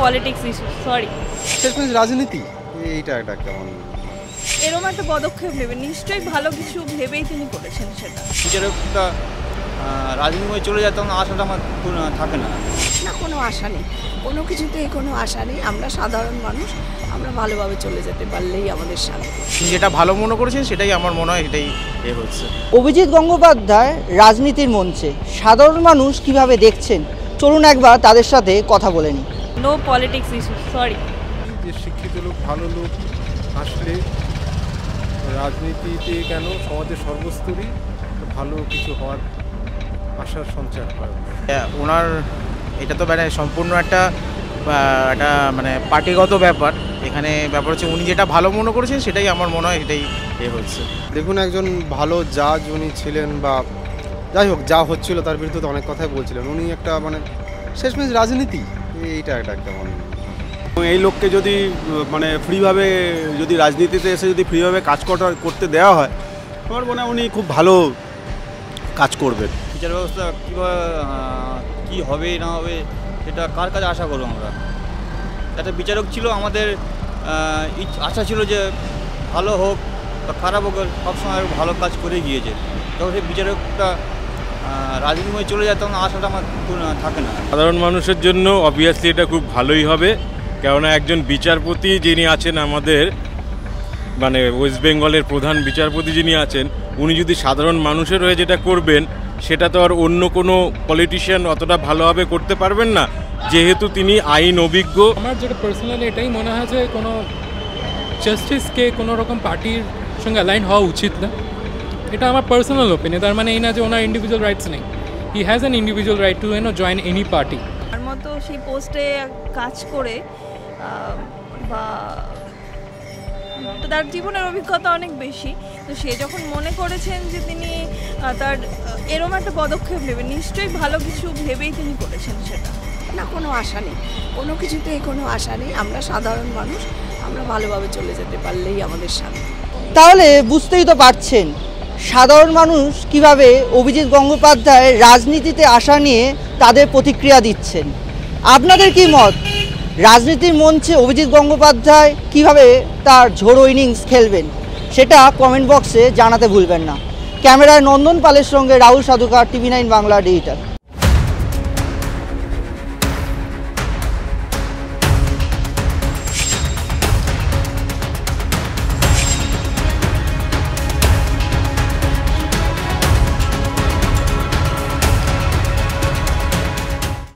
Politics issue, sorry. শেষমেশ রাজনীতি, এইটা একটা কেমন এরকম একটা পদক্ষেপ নেবেন, নিশ্চয়ই ভালো কিছু ভেবেই তিনি করেছেন সেটা। বিচারকটা রাজনীতিময় চলে যায় তখন আশাটা আমার থাকে না। না, কোনো আশা নেই, কোনো কিছুতেই কোনো আশা নেই। আমরা সাধারণ মানুষ, আমরা ভালোভাবে চলে যেতে পারলেই আমাদের শান্তি। যেটা ভালো মনে করেছেন সেটাই আমার মনে হয় এটাই হচ্ছে। অভিজিৎ গঙ্গোপাধ্যায় রাজনীতির মঞ্চে সাধারণ মানুষ কিভাবে দেখছেন, চলুন একবার তাদের সাথে কথা বলে নিই। No politics issue, sorry. যে শিক্ষিত লোক, ভালো লোক আসলে রাজনীতিতে কেন সমাজের সর্বস্তরই ভালো কিছু হওয়ার আশার সঞ্চার হয়। ওনার এটা তো মানে সম্পূর্ণ একটা মানে পার্টিগত ব্যাপার। এখানে ব্যাপার হচ্ছে উনি যেটা ভালো মনে করেছেন সেটাই আমার মনে হয় এটাই হচ্ছে। দেখুন, একজন ভালো জাজ উনি ছিলেন, বা যাই হোক যা হচ্ছিল তার বিরুদ্ধে তো অনেক কথাই বলছিলেন উনি। একটা মানে শেষমেশ রাজনীতি, এইটা একটা কেমন এই লোককে যদি মানে ফ্রিভাবে যদি রাজনীতিতে এসে যদি ফ্রিভাবে কাজ করতে দেওয়া হয়, আমার মনে হয় উনি খুব ভালো কাজ করবেন। বিচার ব্যবস্থা কী হবে না হবে সেটা কার কাছে আশা করবো আমরা? একটা বিচারক ছিল, আমাদের আশা ছিল যে ভালো হোক বা খারাপ হোক সবসময় ভালো কাজ করে গিয়েছে। যখন সেই বিচারকটা রাজনীতিময় চলে যায় তখন আশাটা আমার থাকে না। সাধারণ মানুষের জন্য অবভিয়াসলি এটা খুব ভালোই হবে, কেননা একজন বিচারপতি যিনি আছেন আমাদের মানে ওয়েস্ট বেঙ্গলের প্রধান বিচারপতি যিনি আছেন, উনি যদি সাধারণ মানুষের হয়ে যেটা করবেন সেটা তো আর অন্য কোনো পলিটিশিয়ান অতটা ভালোভাবে করতে পারবেন না, যেহেতু তিনি আইন অভিজ্ঞ। আমার যেটা পার্সোনালি এটাই মনে হয় যে কোনো জাস্টিসকে কোনো রকম পার্টির সঙ্গে অ্যালাইন হওয়া উচিত না। এটা আমার পার্সোনাল ওপিনিয়ন। তার মানে এই না যে ওনার ইন্ডিভিজুয়াল রাইটস নেই। He has an individual right to join any party. তার মতো সেই পোস্টে কাজ করে বা তার জীবনের অভিজ্ঞতা অনেক বেশি, তো সে যখন মনে করেছেন যে তিনি তার এরকম একটা পদক্ষেপ নেবেন, নিশ্চয়ই ভালো কিছু ভেবেই তিনি করেছেন সেটা। না, কোনো আশা নেই, কোনো কিছুতেই কোনো আশা নেই। আমরা সাধারণ মানুষ, আমরা ভালোভাবে চলে যেতে পারলেই আমাদের শান্তি। তাহলে বুঝতেই তো পারছেন সাধারণ মানুষ কিভাবে অভিজিৎ গঙ্গোপাধ্যায়ের রাজনীতিতে আসা নিয়ে তাদের প্রতিক্রিয়া দিচ্ছেন। আপনাদের কি মত? রাজনীতির মঞ্চে অভিজিৎ গঙ্গোপাধ্যায় কিভাবে তার ঝোড়ো ইনিংস খেলবেন সেটা কমেন্ট বক্সে জানাতে ভুলবেন না। ক্যামেরায় নন্দন পালের সঙ্গে রাহুল সাধুকার, TV9 বাংলা ডিজিটাল।